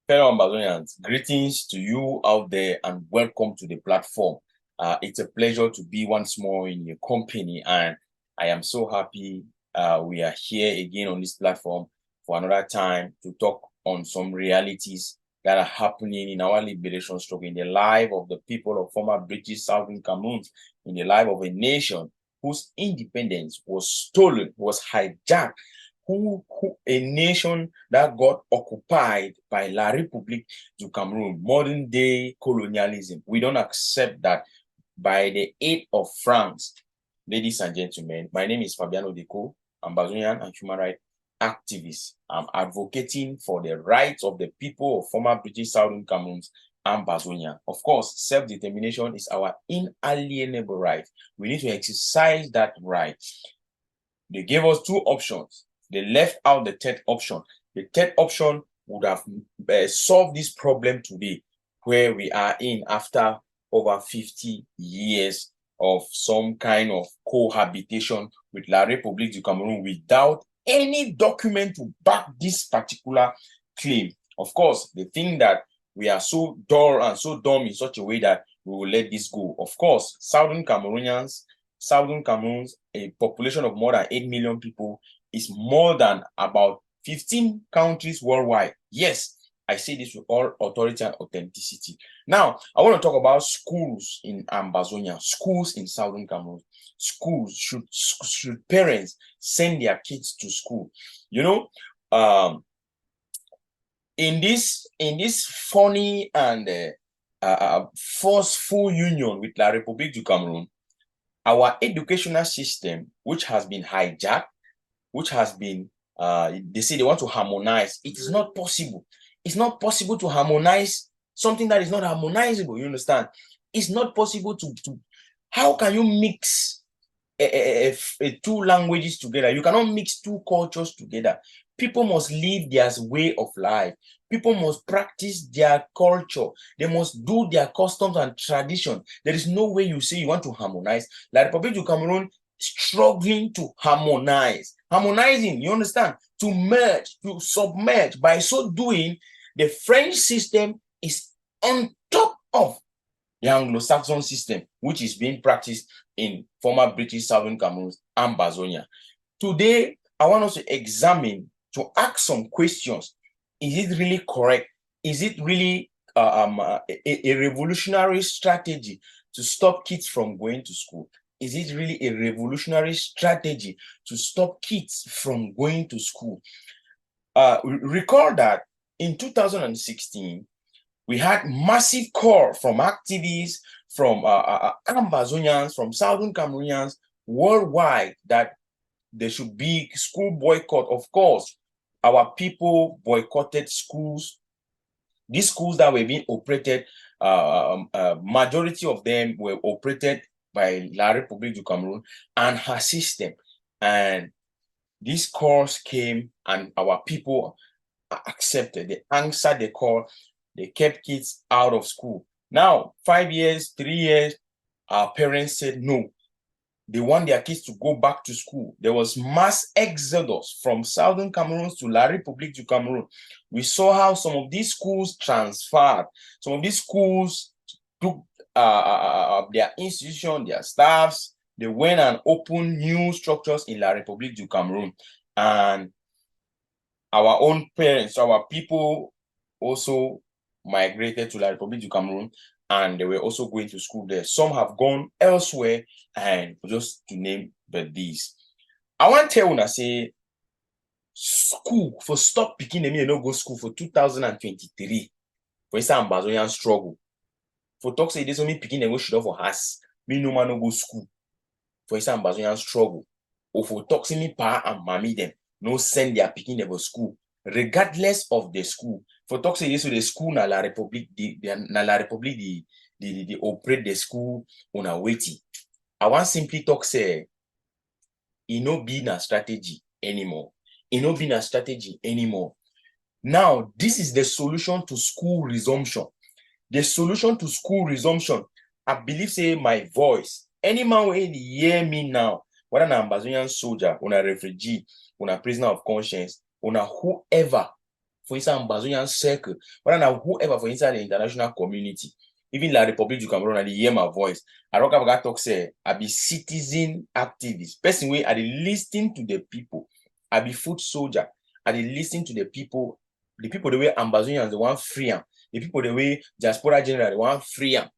Fellow Ambazonians, greetings to you out there and welcome to the platform. It's a pleasure to be once more in your company, and I am so happy we are here again on this platform for another time to talk on some realities that are happening in our liberation struggle, in the life of the people of former British Southern Cameroon, in the life of a nation whose independence was stolen, was hijacked, a nation that got occupied by La République du Cameroon, modern day colonialism. We don't accept that. By the aid of France. Ladies and gentlemen, my name is Fabiano Deco, Ambazonian and human rights activist. I'm advocating for the rights of the people of former British Southern Cameroon, Ambazonia. Of course, self-determination is our inalienable right. We need to exercise that right. They gave us two options. They left out the third option. The third option would have solved this problem today, where we are in after over 50 years of some kind of cohabitation with La République du Cameroon without any document to back this particular claim. Of course, they think that we are so dull and so dumb in such a way that we will let this go. Of course, Southern Cameroon's a population of more than 8 million people is more than about 15 countries worldwide. Yes, I say this with all authority and authenticity. Now, I want to talk about schools in Ambazonia, schools in Southern Cameroon. Schools, should parents send their kids to school? You know, in this funny and forceful union with La République du Cameroon, our educational system, which has been hijacked, which has been, they say they want to harmonize. It is not possible. It's not possible to harmonize something that is not harmonizable. You understand? It's not possible to how can you mix two languages together? You cannot mix two cultures together. People must live their way of life. People must practice their culture. They must do their customs and tradition. There is no way you say you want to harmonize. La République du Cameroon struggling to harmonize. Harmonizing, you understand? To merge, to submerge. By so doing, the French system is on top of the Anglo-Saxon system, which is being practiced in former British Southern Cameroon, Ambazonia. Today, I want us to examine, to ask some questions. Is it really correct? Is it really a revolutionary strategy to stop kids from going to school? Is it really a revolutionary strategy to stop kids from going to school? Recall that in 2016, we had massive call from activists, from Ambazonians, from Southern Cameroonians worldwide that there should be school boycott. Of course, our people boycotted schools. These schools that were being operated, majority of them were operated by La République du Cameroon and her system. And these calls came and our people accepted. They answered the call. They kept kids out of school. Now, 5 years, 3 years, our parents said no. They want their kids to go back to school. There was mass exodus from Southern Cameroon to La République du Cameroon. We saw how some of these schools transferred. Some of these schools took their institution, their staffs. They went and opened new structures in La République du Cameroon. And our own parents, our people also migrated to La République du Cameroon, and they were also going to school there. Some have gone elsewhere, and just to name but these. I want to tell you, say, school for stop picking them, no go school for 2023. For instance, Ambazonian struggle. For talk say this only picking them go shoot off for us. Me no man no go school. For instance, Ambazonian struggle. Or for talk say me pa and mommy them no send their picking them to school, regardless of the school. For talk say this so the school na La République they operate the school on a waiting. I want simply talk say it no be na strategy anymore. It no be na strategy anymore. Now, this is the solution to school resumption. The solution to school resumption, I believe say my voice. Any man will hear me now, whether an Ambazonian soldier, or a refugee, or a prisoner of conscience, or whoever, for inside Ambazonian circle, whether now whoever for inside the international community, even la Republic du Cameroon, and they hear my voice. I don't have talk say I be citizen activist, person way I dey listen to the people. I be foot soldier. I dey listen to the people the way Ambazonians the one free am, the people the way diaspora general the one free am.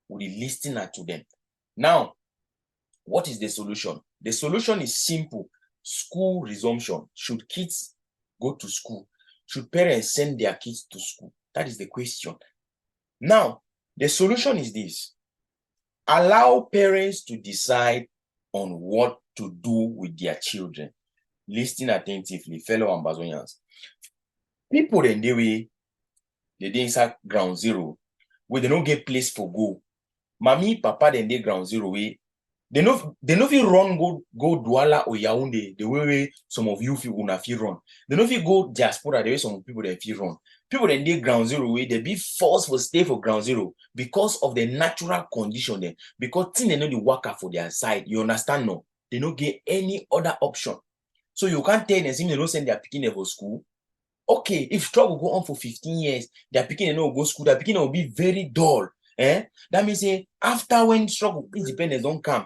We dey listen to them. Now, what is the solution? The solution is simple. School resumption. Should kids go to school? Should parents send their kids to school? That is the question. Now, the solution is this. Allow parents to decide on what to do with their children. Listen attentively, fellow Ambazonians. People then they inside ground zero, where they don't get place for go. Mommy, papa, then they ground zero way. They know if run go Douala or Yaoundé the way some of you feel una feel run. They know if you go diaspora the way some people they feel run. People then they ground zero way they be forced for stay for ground zero because of the natural condition there. Because thing they know the worker for their side. You understand no? They don't get any other option. So you can't tell them they don't send their picking for school. Okay, if struggle go on for 15 years, their picking no go school, their picking will be very dull. That means say after when struggle independence don't come.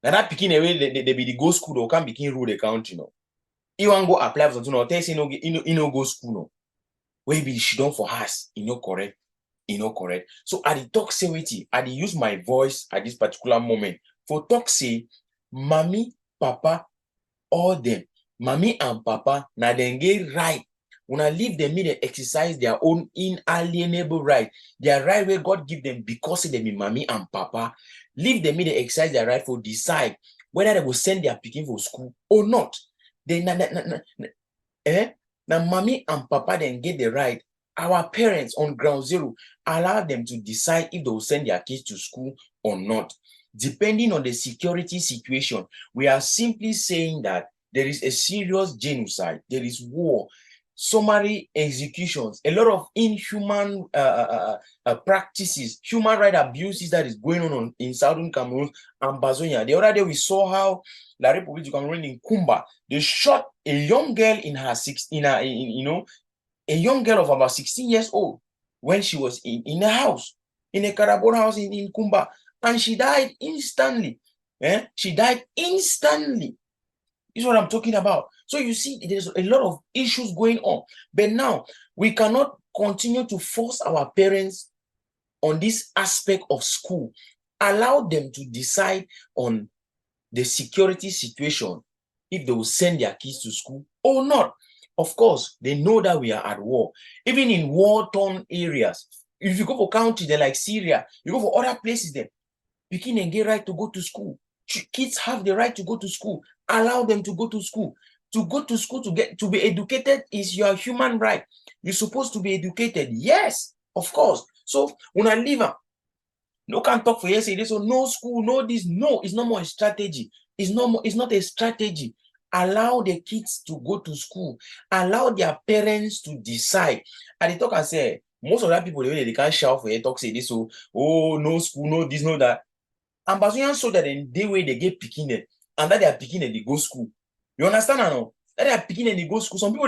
Now that picking away they be the go school or can begin rule the country no. You want go apply for something or tell say no go school no. Where be she done for us, correct. Correct. So I the talk say wait, I use my voice at this particular moment for talk say, mommy, papa, all them, mommy and papa, now then get right. When I leave them, they exercise their own inalienable right. Their right where God give them because they be mommy and papa. Leave them, they exercise their right for decide whether they will send their picking for school or not. They now mommy and papa then get the right. Our parents on ground zero allow them to decide if they will send their kids to school or not. Depending on the security situation, we are simply saying that there is a serious genocide, there is war, summary executions, a lot of inhuman practices, human rights abuses that is going on in southern Cameroon, Ambazonia. The other day we saw how La Republic du Cameroon in Kumba, they shot a young girl in her a young girl of about 16 years old when she was in a house, in a Carabon house in Kumba, and she died instantly. She died instantly. Is what I'm talking about. So you see, there's a lot of issues going on. But now, we cannot continue to force our parents on this aspect of school. Allow them to decide on the security situation, if they will send their kids to school or not. Of course, they know that we are at war. Even in war-torn areas, if you go for countries like Syria, you go for other places there, begin and get right to go to school. Kids have the right to go to school. Allow them to go to school. To go to school to be educated is your human right. You're supposed to be educated. Yes, of course. So when I leave them, no can talk for yesterday. So no school, no this. No, it's not more a strategy. It's not a strategy. Allow the kids to go to school. Allow their parents to decide. And they talk and say, most of that people they can't shout for you, talk say this. So no school, no this, no that. Ambazonians so that in the way they get picking it, and that they are picking it, they go school. You understand or no? That they are picking it, they go school. Some people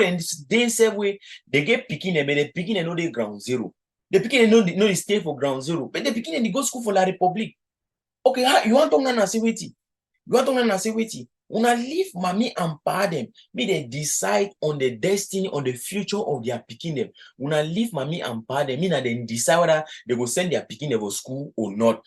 they same way they get picking it, but they picking it no they ground zero. They picking it no they stay for ground zero, but they picking it they go school for La Republic. Okay, you want to know say wait. You want to know say wait. Una leave mommy and pa them, may they decide on the destiny, on the future of their picking them. Una leave mommy and pa them, mean that they decide whether they will send their picking them for school or not.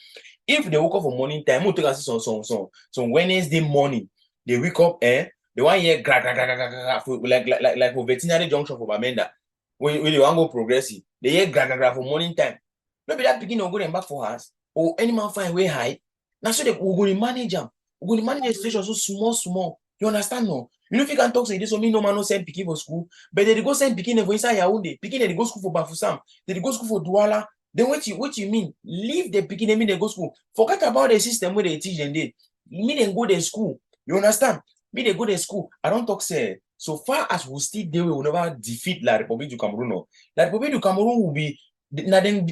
If they wake up for morning time, we'll take us some Wednesday morning. They wake up, they want hear like for veterinary junction for Bamenda. When they want go progressive, they hear for morning time. Maybe that picking will go them back for us, or any man find way high. Now so they will go to manage them. We're going to manage the situation so small. You understand no? You know if you can talk say this, so me no man no send picking for school, but they go send picking for inside Yaoundé, picking they go school for Bafoussam, they go school for Douala. Then what you mean? Leave the picking mean they go school. Forget about the system where they teach them they. Me they go to school. You understand? Me they go to school. I don't talk say so far as we still there, we will never defeat La Republic du Cameroon. No. La Republic du Cameroon will be now then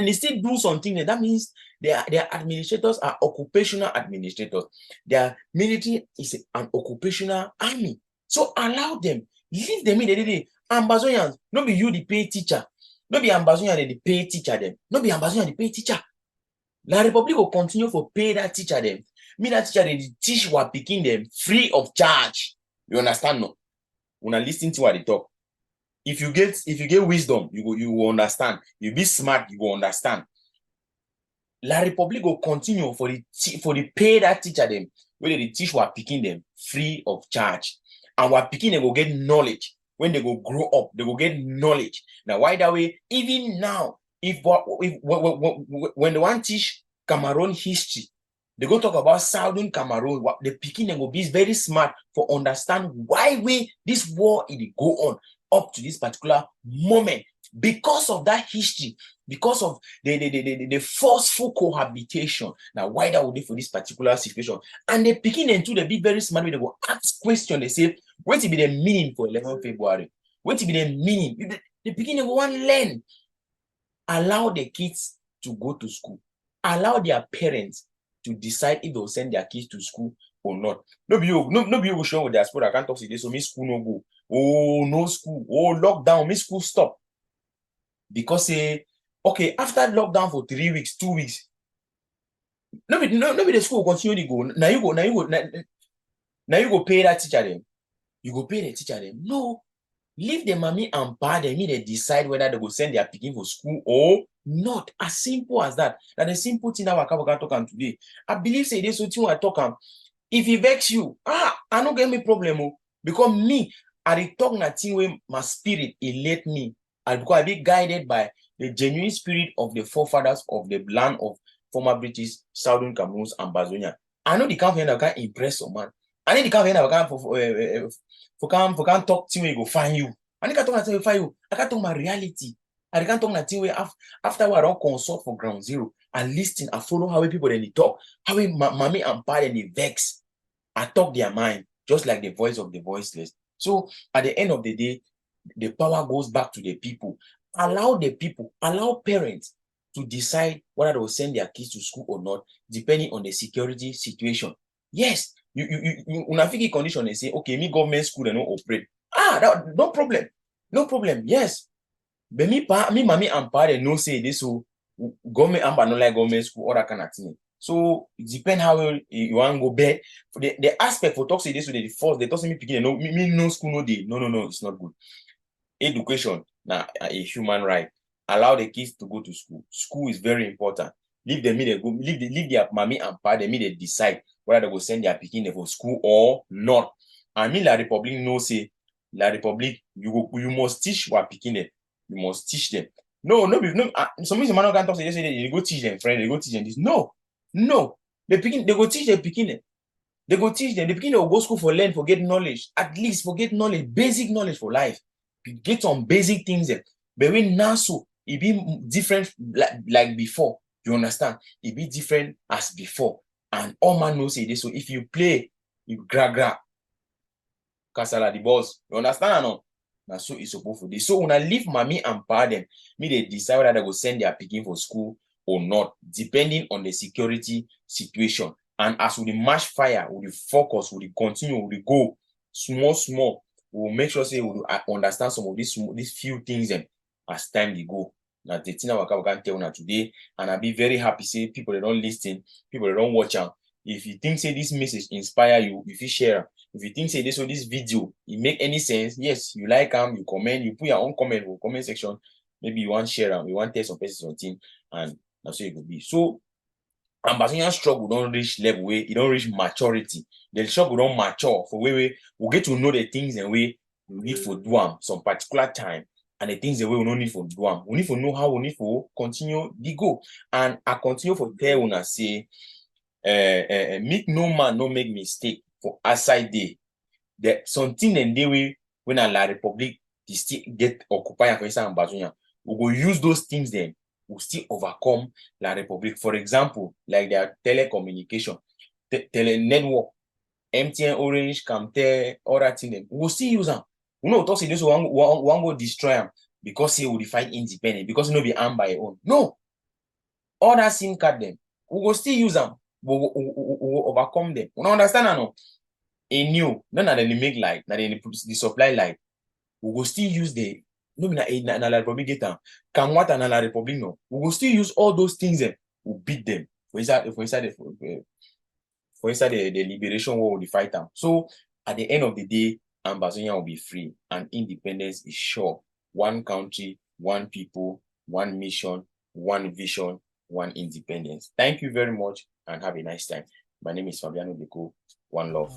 they still do something. That means their administrators are occupational administrators. Their military is an occupational army. So allow them. Leave them in the day. Ambazonians, no be you the pay teacher. No be Ambazonian the pay teacher them. No be Ambazonian the pay teacher. La Republic will continue to pay that teacher them. Me that teacher they teach what picking them free of charge. You understand no? When I listen to what they talk. If you get wisdom, you will understand. You be smart, you will understand. La Republic will continue for the pay that teacher them where they teach what picking them free of charge. And what picking them will get knowledge. When they go grow up, they will get knowledge. Now, why that way? Even now, if when they want to teach Cameroon history, they go talk about Southern Cameroon. The picking them will be very smart for understand why this war is go on up to this particular moment. Because of that history, because of the forceful cohabitation. Now, why that would be for this particular situation? And they picking them too, they be very smart. They go ask questions. They say, what will be the meaning for 11 February? What will be the meaning? The beginning will want to learn. Allow the kids to go to school. Allow their parents to decide if they'll send their kids to school or not. No be you show with their sport. I can't talk to this, so me school no go. Oh, no school. Oh, lockdown, me school stop. Because okay, after lockdown for 3 weeks, 2 weeks, no be the school will continue to go. Now you go pay that teacher them. You go pay the teacher them. No, leave the mommy and pa them. They decide whether they go send their picking for school or not. As simple as that. That's the simple thing that we're talking today. I believe say this something we're talking. If he vex you, I don't get me problem. Because me, I talk nothing where my spirit elate me. Because I be guided by the genuine spirit of the forefathers of the land of former British Southern Cameroon, Ambazonia. I know the kind of can impress someone. I need the kind of for can talk to me go find you. I need to talk to find you. I can't talk my reality. I can't talk nothing way after I don't consult for ground zero. I listen, I follow how people then they talk, how mommy and pa then they vex. I talk their mind, just like the voice of the voiceless. So at the end of the day, the power goes back to the people. Allow parents to decide whether they will send their kids to school or not, depending on the security situation. Yes, you una fiki condition they say, okay, me government school they no operate. No problem. No problem. Yes. But me mommy and pa they no say this so government amba no like government school or that kind of thing. So it depends how you want to go bed. For the aspect for talk say this so the first they talk say me picking me no school no day. No, it's not good. Education now a human right. Allow the kids to go to school. School is very important. Leave them in go leave their mommy and pa them they decide whether they go send their picking for school or not. I mean La Republic no say La Republic you must teach what picking them. You must teach them. No, some reason man can't talk say they go teach them friend, they go teach them this. No. They go teach their picking. They go teach them. The beginning will go school for learn, for get knowledge. At least for get knowledge, basic knowledge for life. Get some basic things there. But when now so it be different like before. You understand? It be different as before. And all man knows say this. So if you play, you gra Kasala the boss. You understand or not? Now so it's supposed to this. So when I leave mommy and pa them, me they decide whether they go send their picking for school or not, depending on the security situation. And as we match fire, we focus, we continue, we go small, we'll make sure say we understand some of these few things as time they go. Now the thing I can tell now today, and I'll be very happy say people they don't listen, people they don't watch out. If you think say this message inspire you, if you share, if you think say this video, it make any sense, yes, you like them, you comment, you put your own comment or comment section. Maybe you want share them, you want tell some person something, and that's how it will be. So Ambazonian struggle don't reach level where it don't reach maturity. The struggle don't mature for where we get to know the things and way we need for do them some particular time, and the things the way we don't need for do them. We need to know how we need to continue the go. And I continue for tell when I say make no man no make mistake for outside day. There something in the way when a La Republic they still get occupied for instance Ambazonia, we go use those things then will still overcome La Republic. For example, like their telecommunication, tele network, MTN, Orange, Camtel, all that thing, them. We will still use them. We know talk say this one go destroy them because he will fight independent, because he no be armed by his own. No, all that SIM card them, we will still use them. We will overcome them. We don't understand or no? A new, none of them make light, now they supply light. we go still use the no be na la republic get am, Kamwata na la republic no. We go still use all those things we beat them for inside the liberation war, we fight them. So at the end of the day, Ambazonia will be free and independence is sure. One country, one people, one mission, one vision, one independence. Thank you very much and have a nice time. My name is Fabiano Beko. One love.